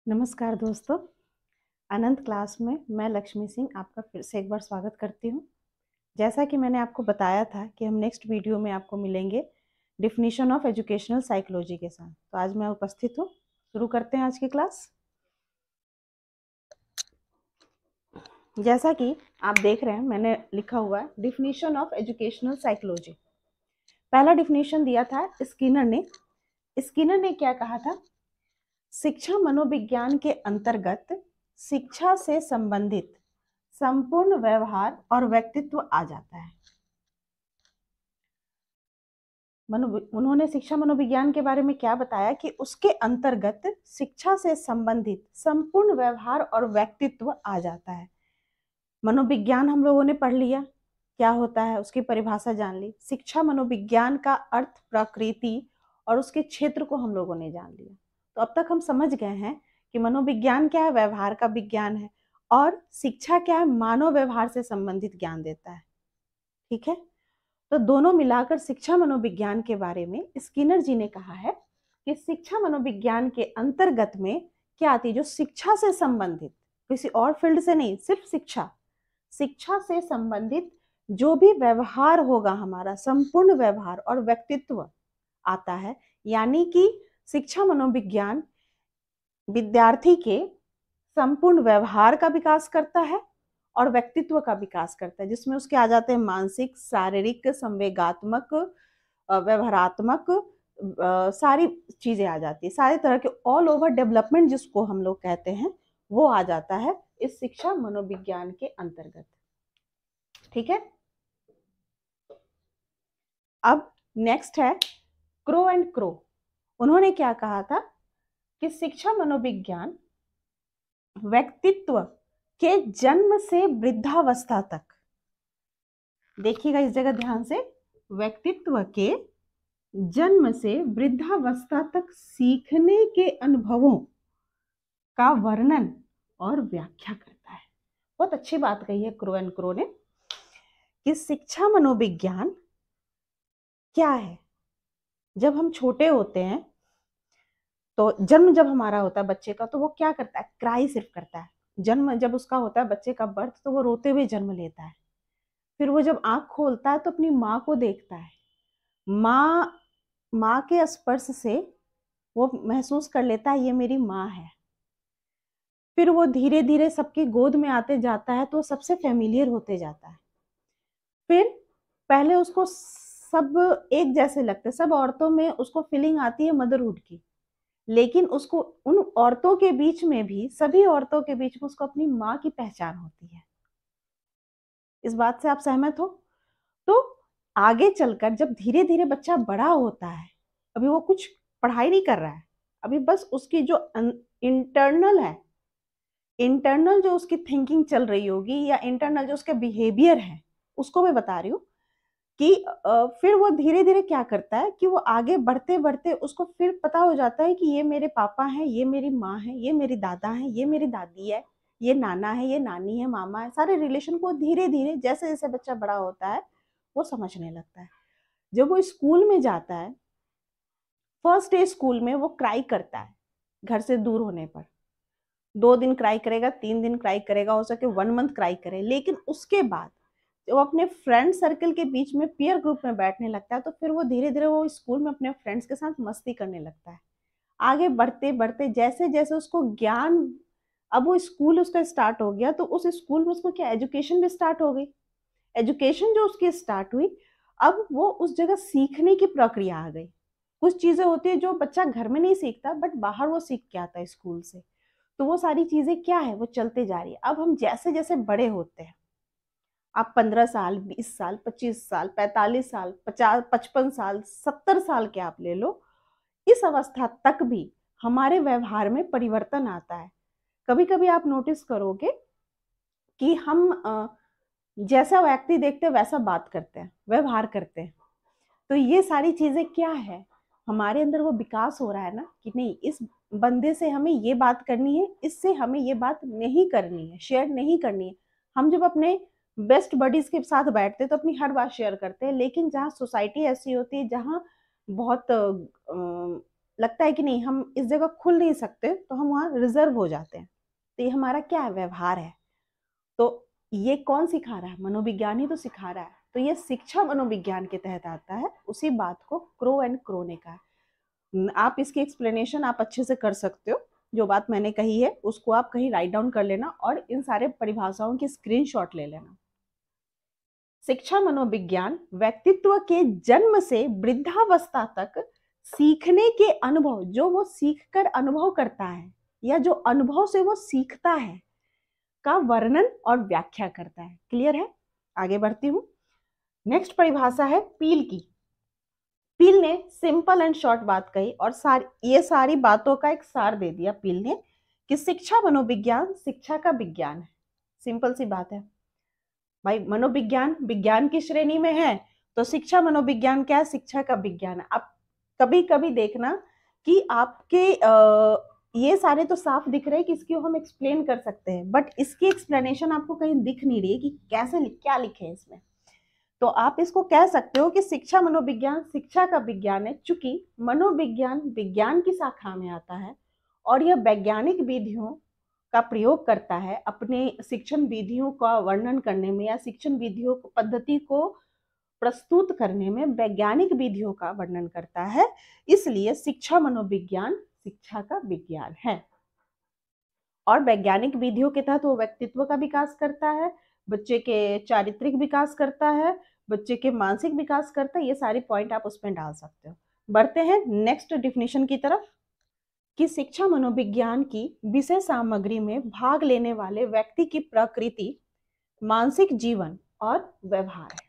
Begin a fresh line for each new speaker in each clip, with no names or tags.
नमस्कार दोस्तों। अनंत क्लास में मैं लक्ष्मी सिंह आपका फिर से एक बार स्वागत करती हूँ। जैसा कि मैंने आपको बताया था कि हम नेक्स्ट वीडियो में आपको मिलेंगे डिफिनीशन ऑफ एजुकेशनल साइकोलॉजी के साथ। तो आज मैं उपस्थित हूँ। शुरू करते हैं आज की क्लास। जैसा कि आप देख रहे हैं मैंने लिखा हुआ है डिफिनीशन ऑफ एजुकेशनल साइकोलॉजी। पहला डिफिनीशन दिया था स्किनर ने। स्किनर ने क्या कहा था? शिक्षा मनोविज्ञान के अंतर्गत शिक्षा से संबंधित संपूर्ण व्यवहार और व्यक्तित्व आ जाता है। उन्होंने शिक्षा मनोविज्ञान के बारे में क्या बताया कि उसके अंतर्गत शिक्षा से संबंधित संपूर्ण व्यवहार और व्यक्तित्व आ जाता है। मनोविज्ञान हम लोगों ने पढ़ लिया, क्या होता है उसकी परिभाषा जान ली। शिक्षा मनोविज्ञान का अर्थ, प्रकृति और उसके क्षेत्र को हम लोगों ने जान लिया। तो अब तक हम समझ गए हैं कि मनोविज्ञान क्या है, व्यवहार का विज्ञान है, और शिक्षा क्या है, मानव व्यवहार से संबंधित ज्ञान देता है। ठीक है, तो दोनों मिलाकर शिक्षा मनोविज्ञान के बारे में स्किनर जी ने कहा है कि शिक्षा मनोविज्ञान के अंतर्गत में क्या आती है, जो शिक्षा से संबंधित, किसी और फील्ड से नहीं, सिर्फ शिक्षा से संबंधित जो भी व्यवहार होगा हमारा, संपूर्ण व्यवहार और व्यक्तित्व आता है। यानी कि शिक्षा मनोविज्ञान विद्यार्थी के संपूर्ण व्यवहार का विकास करता है और व्यक्तित्व का विकास करता है, जिसमें उसके आ जाते हैं मानसिक, शारीरिक, संवेगात्मक, व्यवहारात्मक, सारी चीजें आ जाती है। सारे तरह के ऑल ओवर डेवलपमेंट जिसको हम लोग कहते हैं वो आ जाता है इस शिक्षा मनोविज्ञान के अंतर्गत। ठीक है, अब नेक्स्ट है क्रो एंड क्रो। उन्होंने क्या कहा था कि शिक्षा मनोविज्ञान व्यक्तित्व के जन्म से वृद्धावस्था तक, देखिएगा इस जगह ध्यान से, व्यक्तित्व के जन्म से वृद्धावस्था तक सीखने के अनुभवों का वर्णन और व्याख्या करता है। बहुत अच्छी बात कही है क्रो एंड क्रो ने कि शिक्षा मनोविज्ञान क्या है। जब हम छोटे होते हैं तो जन्म जब हमारा होता है बच्चे का, तो वो क्या करता है, क्राई सिर्फ करता है। जन्म जब उसका होता है बच्चे का बर्थ, तो वो रोते हुए जन्म लेता है। फिर वो जब आंख खोलता है तो अपनी माँ को देखता है। माँ के स्पर्श से वो महसूस कर लेता है ये मेरी माँ है। फिर वो धीरे धीरे सबकी गोद में आते जाता है तो सबसे फेमिलियर होते जाता है। फिर पहले उसको सब एक जैसे लगते, सब औरतों में उसको फीलिंग आती है मदरहुड की, लेकिन उसको उन औरतों के बीच में भी, सभी औरतों के बीच में उसको अपनी माँ की पहचान होती है। इस बात से आप सहमत हो? तो आगे चलकर जब धीरे धीरे बच्चा बड़ा होता है, अभी वो कुछ पढ़ाई नहीं कर रहा है, अभी बस उसकी जो इंटरनल है, इंटरनल जो उसकी थिंकिंग चल रही होगी या इंटरनल जो उसके बिहेवियर है, उसको मैं बता रही हूँ कि फिर वो धीरे धीरे क्या करता है कि वो आगे बढ़ते बढ़ते उसको फिर पता हो जाता है कि ये मेरे पापा हैं, ये मेरी माँ है, ये मेरी दादा है, ये मेरी दादी है, ये नाना है, ये नानी है, मामा है। सारे रिलेशन को धीरे धीरे जैसे जैसे बच्चा बड़ा होता है वो समझने लगता है। जब वो स्कूल में जाता है, फर्स्ट डे स्कूल में वो क्राई करता है घर से दूर होने पर। 2 दिन क्राई करेगा, 3 दिन क्राई करेगा, हो सके 1 मंथ क्राई करे, लेकिन उसके बाद जब वो अपने फ्रेंड सर्कल के बीच में पीयर ग्रुप में बैठने लगता है तो फिर वो धीरे धीरे वो स्कूल में अपने फ्रेंड्स के साथ मस्ती करने लगता है। आगे बढ़ते बढ़ते जैसे जैसे उसको ज्ञान, अब वो स्कूल उसका स्टार्ट हो गया, तो उस स्कूल में उसको क्या, एजुकेशन भी स्टार्ट हो गई। एजुकेशन जो उसकी स्टार्ट हुई, अब वो उस जगह सीखने की प्रक्रिया आ गई। कुछ चीजें होती है जो बच्चा घर में नहीं सीखता, बट बाहर वो सीख के आता है स्कूल से। तो वो सारी चीजें क्या है, वो चलते जा रही है। अब हम जैसे जैसे बड़े होते हैं, आप 15 साल, 20 साल, 25 साल, 45 साल, 50, 55 साल, 70 साल के आप ले लो, इस अवस्था तक भी हमारे व्यवहार में परिवर्तन आता है। कभी कभी आप नोटिस करोगे कि हम जैसा व्यक्ति देखते हैं वैसा बात करते हैं, व्यवहार करते हैं। तो ये सारी चीजें क्या है, हमारे अंदर वो विकास हो रहा है ना, कि नहीं इस बंदे से हमें ये बात करनी है, इससे हमें ये बात नहीं करनी है, शेयर नहीं करनी है। हम जब अपने बेस्ट बडीज के साथ बैठते हैं तो अपनी हर बात शेयर करते हैं, लेकिन जहाँ सोसाइटी ऐसी होती है, जहाँ बहुत लगता है कि नहीं हम इस जगह खुल नहीं सकते, तो हम वहाँ रिजर्व हो जाते हैं। तो ये हमारा क्या है, व्यवहार है। तो ये कौन सिखा रहा है, मनोविज्ञान ही तो सिखा रहा है। तो ये शिक्षा मनोविज्ञान के तहत आता है। उसी बात को क्रो एंड क्रो ने कहा। आप इसकी एक्सप्लेनेशन आप अच्छे से कर सकते हो। जो बात मैंने कही है उसको आप कहीं राइट डाउन कर लेना और इन सारे परिभाषाओं की स्क्रीनशॉट ले लेना। शिक्षा मनोविज्ञान व्यक्तित्व के जन्म से वृद्धावस्था तक सीखने के अनुभव, जो वो सीखकर अनुभव करता है या जो अनुभव से वो सीखता है, का वर्णन और व्याख्या करता है। क्लियर है? आगे बढ़ती हूं। नेक्स्ट परिभाषा है पील की। पील ने सिंपल एंड शॉर्ट बात कही और ये सारी बातों का एक सार दे दिया पील ने कि शिक्षा मनोविज्ञान शिक्षा का विज्ञान है। सिंपल सी बात है भाई, मनोविज्ञान विज्ञान की श्रेणी में है, तो शिक्षा मनोविज्ञान क्या है, शिक्षा का विज्ञान है। आप कभी कभी देखना कि आपके ये सारे तो साफ दिख रहे हैं कि इसको हम एक्सप्लेन कर सकते हैं, बट इसकी एक्सप्लेनेशन आपको कहीं दिख नहीं रही है कि कैसे क्या लिखे हैं इसमें। तो आप इसको कह सकते हो कि शिक्षा मनोविज्ञान शिक्षा का विज्ञान है, चूंकि मनोविज्ञान विज्ञान की शाखा में आता है और यह वैज्ञानिक विधियों का प्रयोग करता है अपने शिक्षण विधियों का वर्णन करने में या शिक्षण विधियों पद्धति को प्रस्तुत करने में वैज्ञानिक विधियों का वर्णन करता है। इसलिए शिक्षा मनोविज्ञान शिक्षा का विज्ञान है और वैज्ञानिक विधियों के तहत वो व्यक्तित्व का विकास करता है, बच्चे के चारित्रिक विकास करता है, बच्चे के मानसिक विकास करता है। ये सारी पॉइंट आप उसमें डाल सकते हो। बढ़ते हैं नेक्स्ट डिफिनेशन की तरफ कि शिक्षा मनोविज्ञान की विषय सामग्री में भाग लेने वाले व्यक्ति की प्रकृति, मानसिक जीवन और व्यवहार है।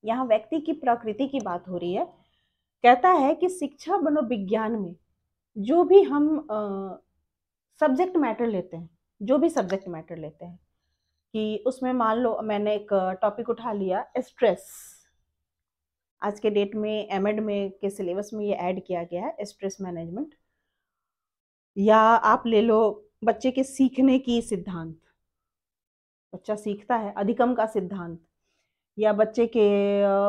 यहाँ व्यक्ति की प्रकृति की बात हो रही है। कहता है कि शिक्षा मनोविज्ञान में जो भी हम सब्जेक्ट मैटर लेते हैं, जो भी सब्जेक्ट मैटर लेते हैं, कि उसमें मान लो मैंने एक टॉपिक उठा लिया स्ट्रेस। आज के डेट में एमएड में के सिलेबस में ये ऐड किया गया है स्ट्रेस मैनेजमेंट। या आप ले लो बच्चे के सीखने की सिद्धांत, बच्चा सीखता है, अधिगम का सिद्धांत, या बच्चे के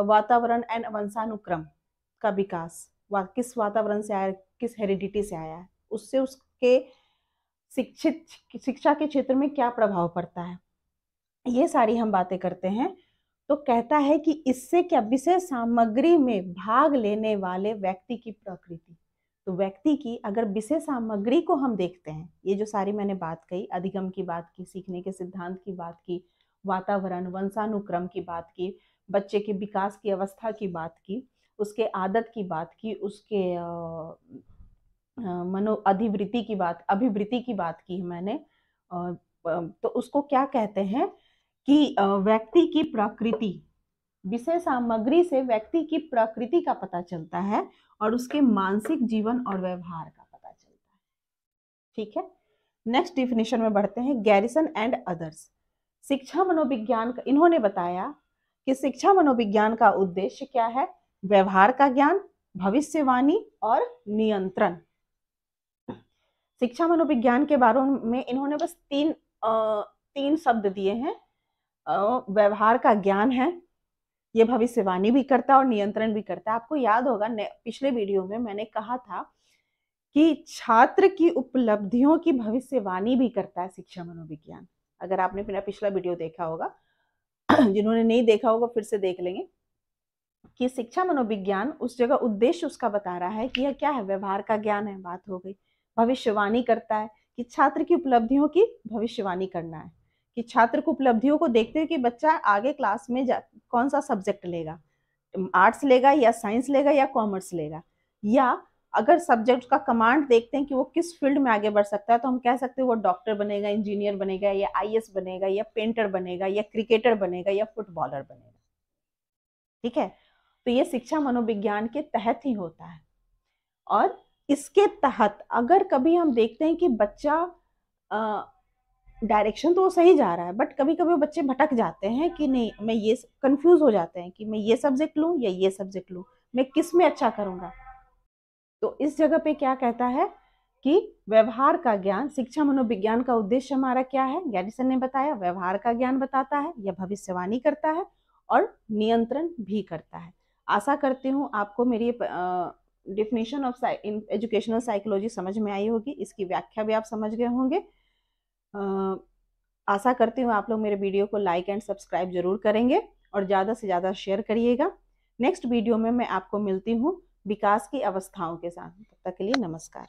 वातावरण एंड वंशानुक्रम का विकास, किस वातावरण से आया, किस हेरिडिटी से आया है, उससे उसके शिक्षा के क्षेत्र में क्या प्रभाव पड़ता है, ये सारी हम बातें करते हैं। तो कहता है कि इससे क्या, विषय सामग्री में भाग लेने वाले व्यक्ति की प्रकृति। तो व्यक्ति की अगर विषय सामग्री को हम देखते हैं, ये जो सारी मैंने बात कही, अधिगम की बात की, सीखने के सिद्धांत की बात की, वातावरण वंशानुक्रम की बात की, बच्चे के विकास की अवस्था की बात की, उसके आदत की बात की, उसके मनो अधिवृत्ति की बात, अभिवृत्ति की बात की मैंने, तो उसको क्या कहते हैं कि व्यक्ति की प्रकृति, विषय सामग्री से व्यक्ति की प्रकृति का पता चलता है और उसके मानसिक जीवन और व्यवहार का पता चलता है। ठीक है, नेक्स्ट डिफिनेशन में बढ़ते हैं। Garrison and others. शिक्षा मनोविज्ञान का, इन्होंने बताया कि शिक्षा मनोविज्ञान का उद्देश्य क्या है, व्यवहार का ज्ञान, भविष्यवाणी और नियंत्रण। शिक्षा मनोविज्ञान के बारे में इन्होंने बस तीन शब्द दिए हैं। व्यवहार का ज्ञान है, ये भविष्यवाणी भी करता है और नियंत्रण भी करता है। आपको याद होगा पिछले वीडियो में मैंने कहा था कि छात्र की उपलब्धियों की भविष्यवाणी भी करता है शिक्षा मनोविज्ञान। अगर आपने मेरा पिछला वीडियो देखा होगा, जिन्होंने नहीं देखा होगा फिर से देख लेंगे कि शिक्षा मनोविज्ञान उस जगह उद्देश्य उसका बता रहा है कि यह क्या है, व्यवहार का ज्ञान है, बात हो गई। भविष्यवाणी करता है कि छात्र की उपलब्धियों की भविष्यवाणी करना है, कि छात्र को उपलब्धियों को देखते हुए कि बच्चा आगे क्लास में कौन सा सब्जेक्ट लेगा, आर्ट्स लेगा या साइंस लेगा या कॉमर्स लेगा, या अगर सब्जेक्ट का कमांड देखते हैं कि वो किस फील्ड में आगे बढ़ सकता है, तो हम कह सकते हैं वो डॉक्टर बनेगा, इंजीनियर बनेगा, या आईएएस बनेगा, या पेंटर बनेगा, या क्रिकेटर बनेगा, या फुटबॉलर बनेगा। ठीक है, तो ये शिक्षा मनोविज्ञान के तहत ही होता है। और इसके तहत अगर कभी हम देखते हैं कि बच्चा डायरेक्शन तो सही जा रहा है, बट कभी कभी बच्चे भटक जाते हैं कि नहीं, मैं ये कंफ्यूज हो जाते हैं कि मैं ये सब्जेक्ट लूं या ये सब्जेक्ट लूं, मैं किस में अच्छा करूंगा। तो इस जगह पे क्या कहता है कि व्यवहार का ज्ञान, शिक्षा मनोविज्ञान का उद्देश्य हमारा क्या है, गैरिसन ने बताया, व्यवहार का ज्ञान बताता है या भविष्यवाणी करता है और नियंत्रण भी करता है। आशा करती हूँ आपको मेरी डिफिनेशन ऑफ एजुकेशनल साइकोलॉजी समझ में आई होगी, इसकी व्याख्या भी आप समझ गए होंगे। आशा करती हूँ आप लोग मेरे वीडियो को लाइक एंड सब्सक्राइब जरूर करेंगे और ज़्यादा से ज़्यादा शेयर करिएगा। नेक्स्ट वीडियो में मैं आपको मिलती हूँ विकास की अवस्थाओं के साथ। तब तक के लिए नमस्कार।